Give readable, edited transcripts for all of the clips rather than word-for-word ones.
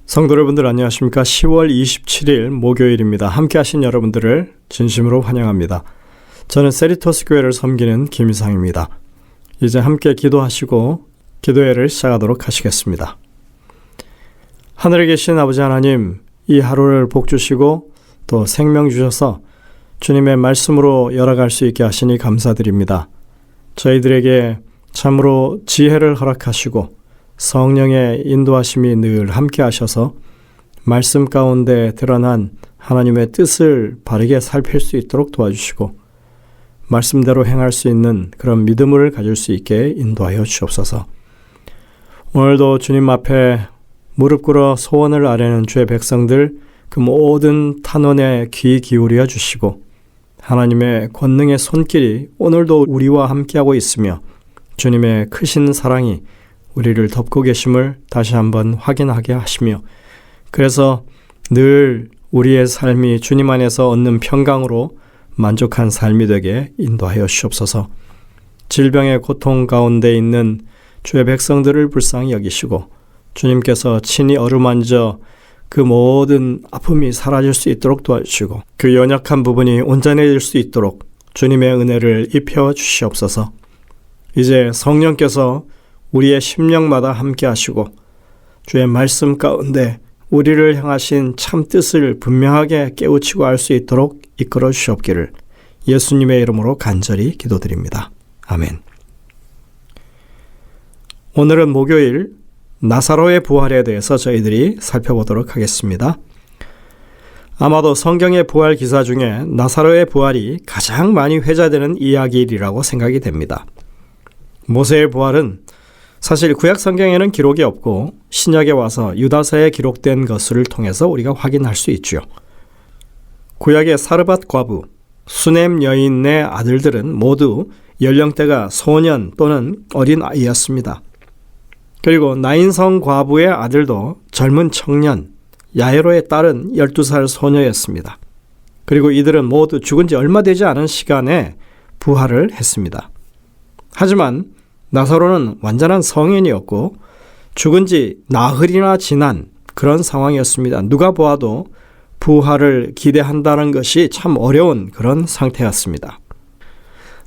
성도 여러분들 안녕하십니까? 10월 27일 목요일입니다. 함께 하신 여러분들을 진심으로 환영합니다. 저는 세리토스 교회를 섬기는 김이상입니다. 이제 함께 기도하시고 기도회를 시작하도록 하시겠습니다. 하늘에 계신 아버지 하나님, 이 하루를 복 주시고 또 생명 주셔서 주님의 말씀으로 열어갈 수 있게 하시니 감사드립니다. 저희들에게 참으로 지혜를 허락하시고 성령의 인도하심이 늘 함께 하셔서 말씀 가운데 드러난 하나님의 뜻을 바르게 살필 수 있도록 도와주시고 말씀대로 행할 수 있는 그런 믿음을 가질 수 있게 인도하여 주옵소서. 오늘도 주님 앞에 무릎 꿇어 소원을 아뢰는 주의 백성들 그 모든 탄원에 귀 기울여 주시고 하나님의 권능의 손길이 오늘도 우리와 함께하고 있으며 주님의 크신 사랑이 우리를 덮고 계심을 다시 한번 확인하게 하시며 그래서 늘 우리의 삶이 주님 안에서 얻는 평강으로 만족한 삶이 되게 인도하여 주옵소서. 질병의 고통 가운데 있는 주의 백성들을 불쌍히 여기시고 주님께서 친히 어루만져 그 모든 아픔이 사라질 수 있도록 도와주시고 그 연약한 부분이 온전해질 수 있도록 주님의 은혜를 입혀 주시옵소서. 이제 성령께서 우리의 심령마다 함께 하시고 주의 말씀 가운데 우리를 향하신 참 뜻을 분명하게 깨우치고 알 수 있도록 이끌어 주시옵기를 예수님의 이름으로 간절히 기도드립니다. 아멘. 오늘은 목요일 나사로의 부활에 대해서 저희들이 살펴보도록 하겠습니다. 아마도 성경의 부활 기사 중에 나사로의 부활이 가장 많이 회자되는 이야기이라고 생각이 됩니다. 모세의 부활은 사실 구약 성경에는 기록이 없고 신약에 와서 유다서에 기록된 것을 통해서 우리가 확인할 수 있죠. 구약의 사르밧 과부, 수넴 여인의 아들들은 모두 연령대가 소년 또는 어린 아이였습니다. 그리고 나인성 과부의 아들도 젊은 청년, 야이로의 딸은 12살 소녀였습니다. 그리고 이들은 모두 죽은 지 얼마 되지 않은 시간에 부활을 했습니다. 하지만 나사로는 완전한 성인이었고 죽은 지 나흘이나 지난 그런 상황이었습니다. 누가 보아도 부활을 기대한다는 것이 참 어려운 그런 상태였습니다.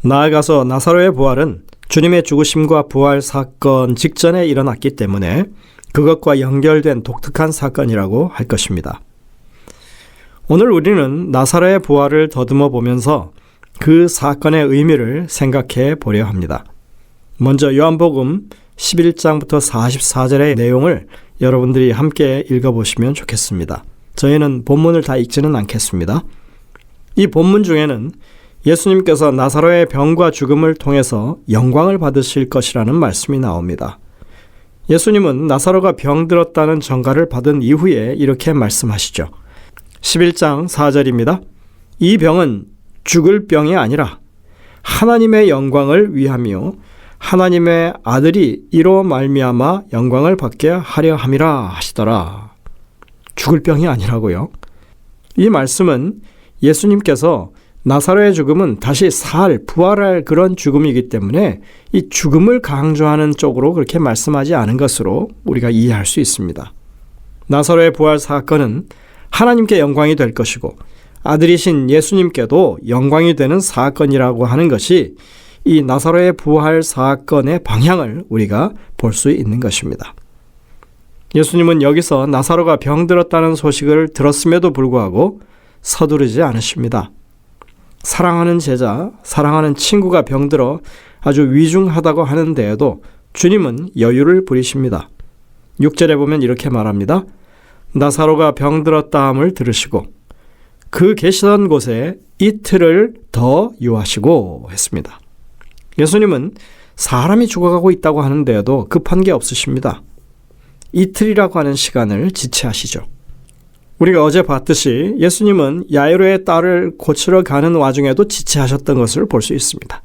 나아가서 나사로의 부활은 주님의 죽으심과 부활 사건 직전에 일어났기 때문에 그것과 연결된 독특한 사건이라고 할 것입니다. 오늘 우리는 나사로의 부활을 더듬어 보면서 그 사건의 의미를 생각해 보려 합니다. 먼저 요한복음 11장부터 44절의 내용을 여러분들이 함께 읽어보시면 좋겠습니다. 저희는 본문을 다 읽지는 않겠습니다. 이 본문 중에는 예수님께서 나사로의 병과 죽음을 통해서 영광을 받으실 것이라는 말씀이 나옵니다. 예수님은 나사로가 병들었다는 전가를 받은 이후에 이렇게 말씀하시죠. 11장 4절입니다. 이 병은 죽을 병이 아니라 하나님의 영광을 위하며 하나님의 아들이 이로 말미암아 영광을 받게 하려 함이라 하시더라. 죽을 병이 아니라고요. 이 말씀은 예수님께서 나사로의 죽음은 다시 부활할 그런 죽음이기 때문에 이 죽음을 강조하는 쪽으로 그렇게 말씀하지 않은 것으로 우리가 이해할 수 있습니다. 나사로의 부활 사건은 하나님께 영광이 될 것이고 아들이신 예수님께도 영광이 되는 사건이라고 하는 것이 이 나사로의 부활 사건의 방향을 우리가 볼 수 있는 것입니다. 예수님은 여기서 나사로가 병들었다는 소식을 들었음에도 불구하고 서두르지 않으십니다. 사랑하는 제자, 사랑하는 친구가 병들어 아주 위중하다고 하는 데에도 주님은 여유를 부리십니다. 6절에 보면 이렇게 말합니다. 나사로가 병들었다함을 들으시고 그 계시던 곳에 이틀을 더 유하시고 했습니다. 예수님은 사람이 죽어가고 있다고 하는데도 급한 게 없으십니다. 이틀이라고 하는 시간을 지체하시죠. 우리가 어제 봤듯이 예수님은 야이로의 딸을 고치러 가는 와중에도 지체하셨던 것을 볼 수 있습니다.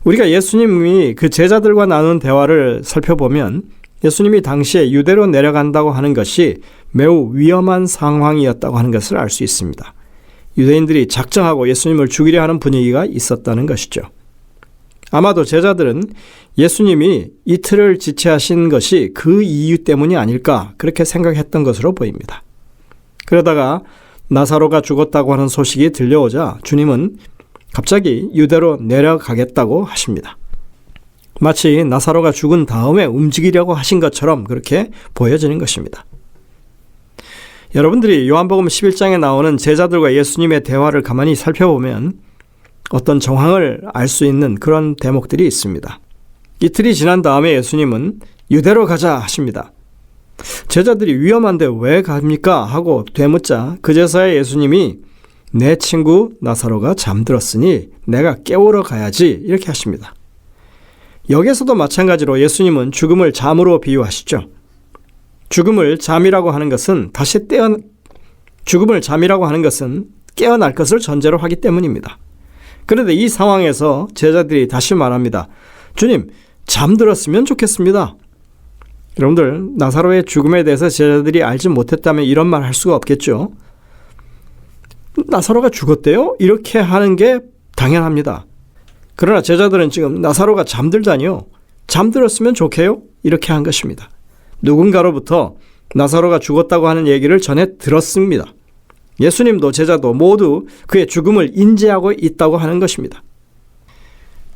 우리가 예수님이 그 제자들과 나눈 대화를 살펴보면 예수님이 당시에 유대로 내려간다고 하는 것이 매우 위험한 상황이었다고 하는 것을 알 수 있습니다. 유대인들이 작정하고 예수님을 죽이려 하는 분위기가 있었다는 것이죠. 아마도 제자들은 예수님이 이틀을 지체하신 것이 그 이유 때문이 아닐까 그렇게 생각했던 것으로 보입니다. 그러다가 나사로가 죽었다고 하는 소식이 들려오자 주님은 갑자기 유대로 내려가겠다고 하십니다. 마치 나사로가 죽은 다음에 움직이려고 하신 것처럼 그렇게 보여지는 것입니다. 여러분들이 요한복음 11장에 나오는 제자들과 예수님의 대화를 가만히 살펴보면 어떤 정황을 알 수 있는 그런 대목들이 있습니다. 이틀이 지난 다음에 예수님은 유대로 가자 하십니다. 제자들이 위험한데 왜 갑니까? 하고 되묻자 그제서야 예수님이 내 친구 나사로가 잠들었으니 내가 깨우러 가야지 이렇게 하십니다. 여기에서도 마찬가지로 예수님은 죽음을 잠으로 비유하시죠. 죽음을 잠이라고 하는 것은 깨어날 것을 전제로 하기 때문입니다. 그런데 이 상황에서 제자들이 다시 말합니다. 주님, 잠들었으면 좋겠습니다. 여러분들, 나사로의 죽음에 대해서 제자들이 알지 못했다면 이런 말 할 수가 없겠죠. 나사로가 죽었대요? 이렇게 하는 게 당연합니다. 그러나 제자들은 지금 나사로가 잠들다니요. 잠들었으면 좋게요? 이렇게 한 것입니다. 누군가로부터 나사로가 죽었다고 하는 얘기를 전해 들었습니다. 예수님도 제자도 모두 그의 죽음을 인지하고 있다고 하는 것입니다.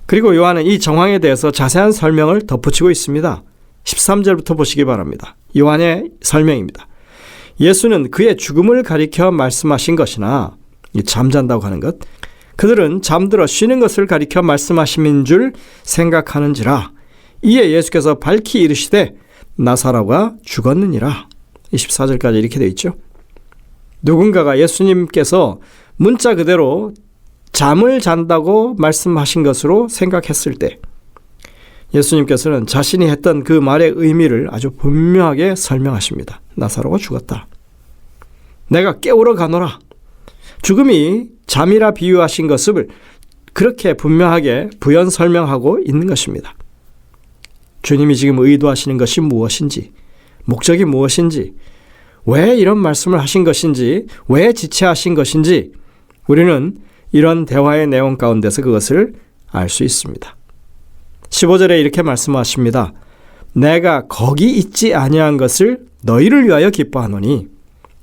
그리고 요한은 이 정황에 대해서 자세한 설명을 덧붙이고 있습니다. 13절부터 보시기 바랍니다. 요한의 설명입니다. 예수는 그의 죽음을 가리켜 말씀하신 것이나 잠잔다고 하는 것, 그들은 잠들어 쉬는 것을 가리켜 말씀하심인 줄 생각하는지라. 이에 예수께서 밝히 이르시되 나사로가 죽었느니라. 24절까지 이렇게 되어 있죠. 누군가가 예수님께서 문자 그대로 잠을 잔다고 말씀하신 것으로 생각했을 때 예수님께서는 자신이 했던 그 말의 의미를 아주 분명하게 설명하십니다. 나사로가 죽었다. 내가 깨우러 가노라. 죽음이 잠이라 비유하신 것을 그렇게 분명하게 부연 설명하고 있는 것입니다. 주님이 지금 의도하시는 것이 무엇인지, 목적이 무엇인지, 왜 이런 말씀을 하신 것인지, 왜 지체하신 것인지 우리는 이런 대화의 내용 가운데서 그것을 알 수 있습니다. 15절에 이렇게 말씀하십니다. 내가 거기 있지 아니한 것을 너희를 위하여 기뻐하노니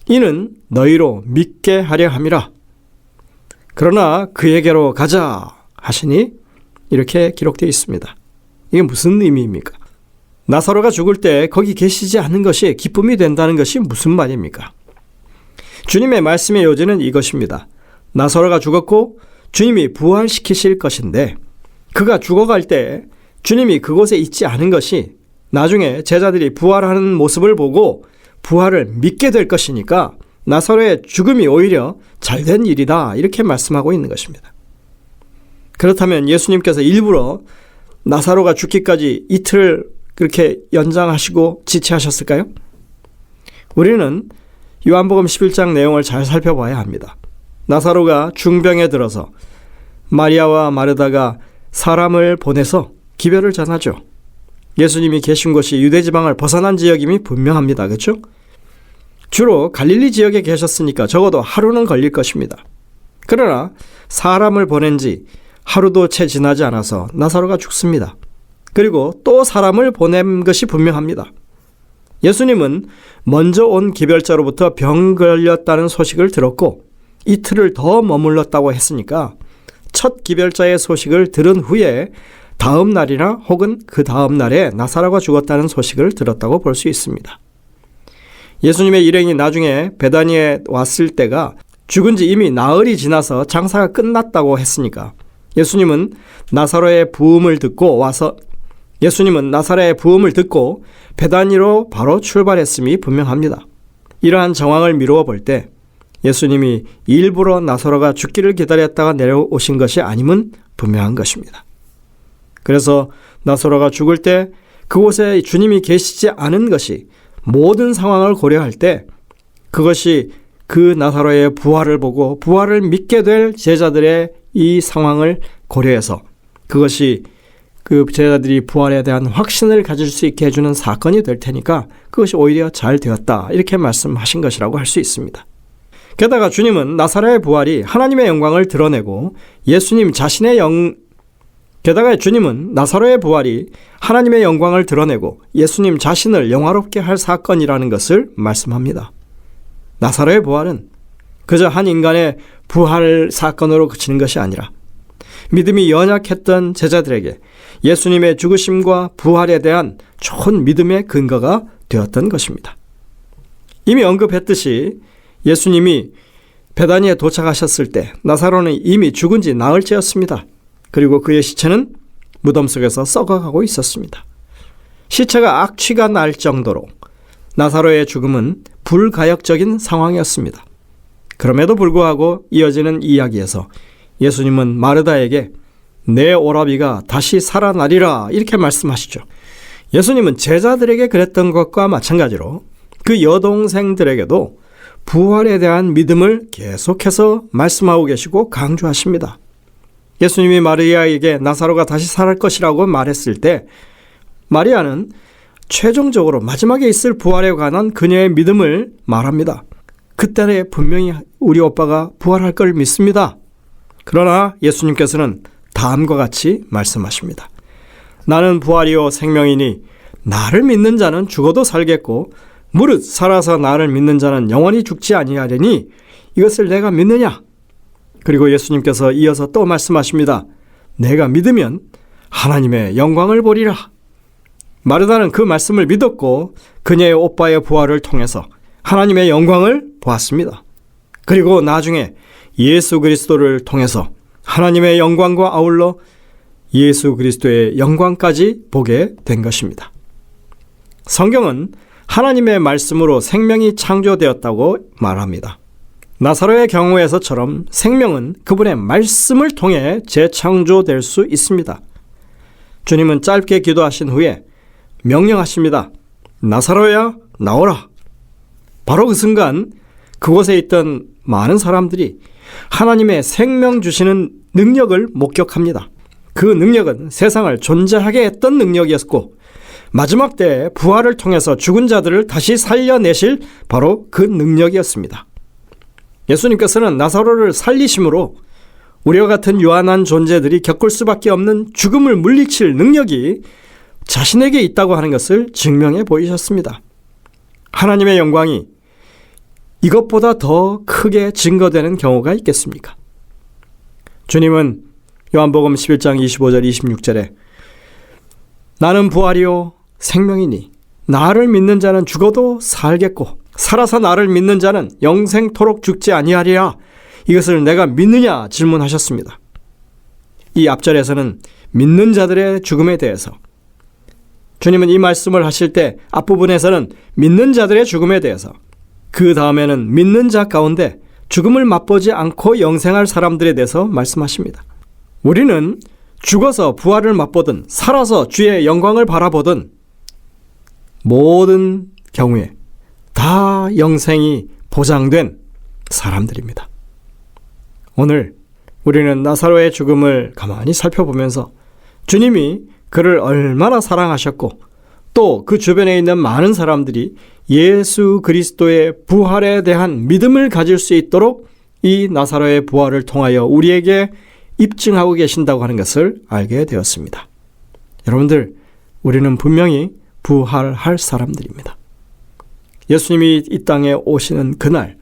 이는 너희로 믿게 하려 함이라. 그러나 그에게로 가자 하시니 이렇게 기록되어 있습니다. 이게 무슨 의미입니까? 나사로가 죽을 때 거기 계시지 않는 것이 기쁨이 된다는 것이 무슨 말입니까? 주님의 말씀의 요지는 이것입니다. 나사로가 죽었고 주님이 부활시키실 것인데 그가 죽어갈 때 주님이 그곳에 있지 않은 것이 나중에 제자들이 부활하는 모습을 보고 부활을 믿게 될 것이니까 나사로의 죽음이 오히려 잘된 일이다 이렇게 말씀하고 있는 것입니다. 그렇다면 예수님께서 일부러 나사로가 죽기까지 이틀을 그렇게 연장하시고 지체하셨을까요? 우리는 요한복음 11장 내용을 잘 살펴봐야 합니다. 나사로가 중병에 들어서 마리아와 마르다가 사람을 보내서 기별을 전하죠. 예수님이 계신 곳이 유대지방을 벗어난 지역임이 분명합니다. 그렇죠? 주로 갈릴리 지역에 계셨으니까 적어도 하루는 걸릴 것입니다. 그러나 사람을 보낸 지 하루도 채 지나지 않아서 나사로가 죽습니다. 그리고 또 사람을 보낸 것이 분명합니다. 예수님은 먼저 온 기별자로부터 병 걸렸다는 소식을 들었고 이틀을 더 머물렀다고 했으니까 첫 기별자의 소식을 들은 후에 다음 날이나 혹은 그 다음 날에 나사로가 죽었다는 소식을 들었다고 볼 수 있습니다. 예수님의 일행이 나중에 베다니에 왔을 때가 죽은 지 이미 나흘이 지나서 장사가 끝났다고 했으니까 예수님은 나사로의 부음을 듣고 베다니로 바로 출발했음이 분명합니다. 이러한 정황을 미루어 볼 때 예수님이 일부러 나사로가 죽기를 기다렸다가 내려오신 것이 아님은 분명한 것입니다. 그래서 나사로가 죽을 때 그곳에 주님이 계시지 않은 것이 모든 상황을 고려할 때 그것이 그 나사로의 부활을 보고 부활을 믿게 될 제자들의 이 상황을 고려해서 그것이 그 제자들이 부활에 대한 확신을 가질 수 있게 해주는 사건이 될 테니까 그것이 오히려 잘 되었다 이렇게 말씀하신 것이라고 할 수 있습니다. 게다가 주님은 나사로의 부활이 하나님의 영광을 드러내고 예수님 자신의 게다가 주님은 나사로의 부활이 하나님의 영광을 드러내고 예수님 자신을 영화롭게 할 사건이라는 것을 말씀합니다. 나사로의 부활은 그저 한 인간의 부활 사건으로 그치는 것이 아니라 믿음이 연약했던 제자들에게 예수님의 죽으심과 부활에 대한 좋은 믿음의 근거가 되었던 것입니다. 이미 언급했듯이 예수님이 베다니에 도착하셨을 때 나사로는 이미 죽은 지 나흘째였습니다. 그리고 그의 시체는 무덤 속에서 썩어가고 있었습니다. 시체가 악취가 날 정도로 나사로의 죽음은 불가역적인 상황이었습니다. 그럼에도 불구하고 이어지는 이야기에서 예수님은 마르다에게 내 오라비가 다시 살아나리라 이렇게 말씀하시죠. 예수님은 제자들에게 그랬던 것과 마찬가지로 그 여동생들에게도 부활에 대한 믿음을 계속해서 말씀하고 계시고 강조하십니다. 예수님이 마리아에게 나사로가 다시 살 것이라고 말했을 때 마리아는 최종적으로 마지막에 있을 부활에 관한 그녀의 믿음을 말합니다. 그때 분명히 우리 오빠가 부활할 걸 믿습니다. 그러나 예수님께서는 다음과 같이 말씀하십니다. 나는 부활이요 생명이니 나를 믿는 자는 죽어도 살겠고 무릇 살아서 나를 믿는 자는 영원히 죽지 아니하리니 이것을 내가 믿느냐? 그리고 예수님께서 이어서 또 말씀하십니다. 내가 믿으면 하나님의 영광을 보리라. 마르다는 그 말씀을 믿었고 그녀의 오빠의 부활을 통해서 하나님의 영광을 보았습니다. 그리고 나중에 예수 그리스도를 통해서 하나님의 영광과 아울러 예수 그리스도의 영광까지 보게 된 것입니다. 성경은 하나님의 말씀으로 생명이 창조되었다고 말합니다. 나사로의 경우에서처럼 생명은 그분의 말씀을 통해 재창조될 수 있습니다. 주님은 짧게 기도하신 후에 명령하십니다. 나사로야 나오라. 바로 그 순간 그곳에 있던 많은 사람들이 하나님의 생명 주시는 능력을 목격합니다. 그 능력은 세상을 존재하게 했던 능력이었고 마지막 때에 부활을 통해서 죽은 자들을 다시 살려내실 바로 그 능력이었습니다. 예수님께서는 나사로를 살리심으로 우리와 같은 유한한 존재들이 겪을 수밖에 없는 죽음을 물리칠 능력이 자신에게 있다고 하는 것을 증명해 보이셨습니다. 하나님의 영광이 이것보다 더 크게 증거되는 경우가 있겠습니까? 주님은 요한복음 11장 25절 26절에 나는 부활이요 생명이니 나를 믿는 자는 죽어도 살겠고 살아서 나를 믿는 자는 영생토록 죽지 아니하리라. 이것을 내가 믿느냐 질문하셨습니다. 이 앞절에서는 믿는 자들의 죽음에 대해서 주님은 이 말씀을 하실 때 앞부분에서는 믿는 자들의 죽음에 대해서 그 다음에는 믿는 자 가운데 죽음을 맛보지 않고 영생할 사람들에 대해서 말씀하십니다. 우리는 죽어서 부활을 맛보든 살아서 주의 영광을 바라보든 모든 경우에 다 영생이 보장된 사람들입니다. 오늘 우리는 나사로의 죽음을 가만히 살펴보면서 주님이 그를 얼마나 사랑하셨고 또 그 주변에 있는 많은 사람들이 예수 그리스도의 부활에 대한 믿음을 가질 수 있도록 이 나사로의 부활을 통하여 우리에게 입증하고 계신다고 하는 것을 알게 되었습니다. 여러분들, 우리는 분명히 부활할 사람들입니다. 예수님이 이 땅에 오시는 그날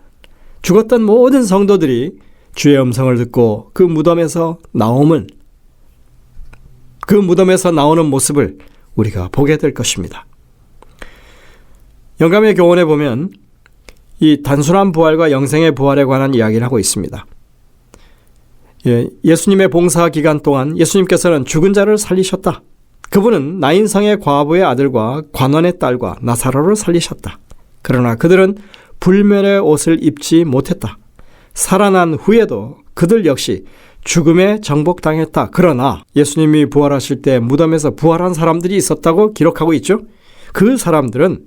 죽었던 모든 성도들이 주의 음성을 듣고 그 무덤에서 나오는 모습을 우리가 보게 될 것입니다. 영감의 교훈에 보면 이 단순한 부활과 영생의 부활에 관한 이야기를 하고 있습니다. 예수님의 봉사 기간 동안 예수님께서는 죽은 자를 살리셨다. 그분은 나인성의 과부의 아들과 관원의 딸과 나사로를 살리셨다. 그러나 그들은 불멸의 옷을 입지 못했다. 살아난 후에도 그들 역시 죽음에 정복당했다. 그러나 예수님이 부활하실 때 무덤에서 부활한 사람들이 있었다고 기록하고 있죠. 그 사람들은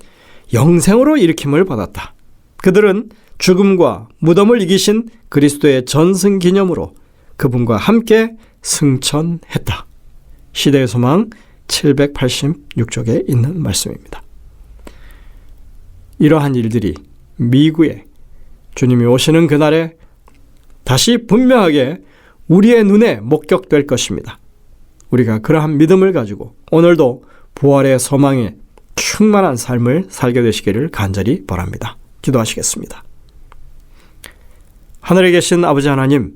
영생으로 일으킴을 받았다. 그들은 죽음과 무덤을 이기신 그리스도의 전승 기념으로 그분과 함께 승천했다. 시대의 소망 786쪽에 있는 말씀입니다. 이러한 일들이 미구에 주님이 오시는 그날에 다시 분명하게 우리의 눈에 목격될 것입니다. 우리가 그러한 믿음을 가지고 오늘도 부활의 소망에 충만한 삶을 살게 되시기를 간절히 바랍니다. 기도하시겠습니다. 하늘에 계신 아버지 하나님,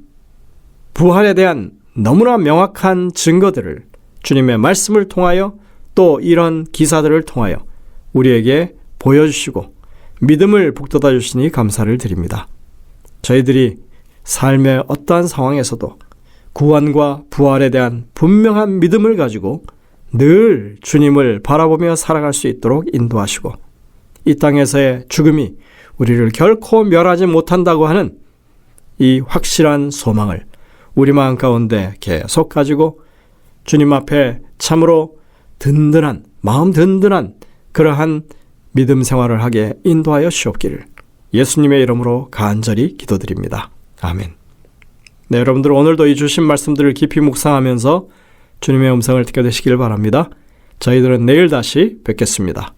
부활에 대한 너무나 명확한 증거들을 주님의 말씀을 통하여 또 이런 기사들을 통하여 우리에게 보여주시고 믿음을 북돋아 주시니 감사를 드립니다. 저희들이 삶의 어떠한 상황에서도 구원과 부활에 대한 분명한 믿음을 가지고 늘 주님을 바라보며 살아갈 수 있도록 인도하시고 이 땅에서의 죽음이 우리를 결코 멸하지 못한다고 하는 이 확실한 소망을 우리 마음 가운데 계속 가지고 주님 앞에 참으로 든든한, 마음 든든한 그러한 믿음 생활을 하게 인도하여 주옵기를 예수님의 이름으로 간절히 기도드립니다. 아멘. 네, 여러분들 오늘도 이 주신 말씀들을 깊이 묵상하면서 주님의 음성을 듣게 되시길 바랍니다. 저희들은 내일 다시 뵙겠습니다.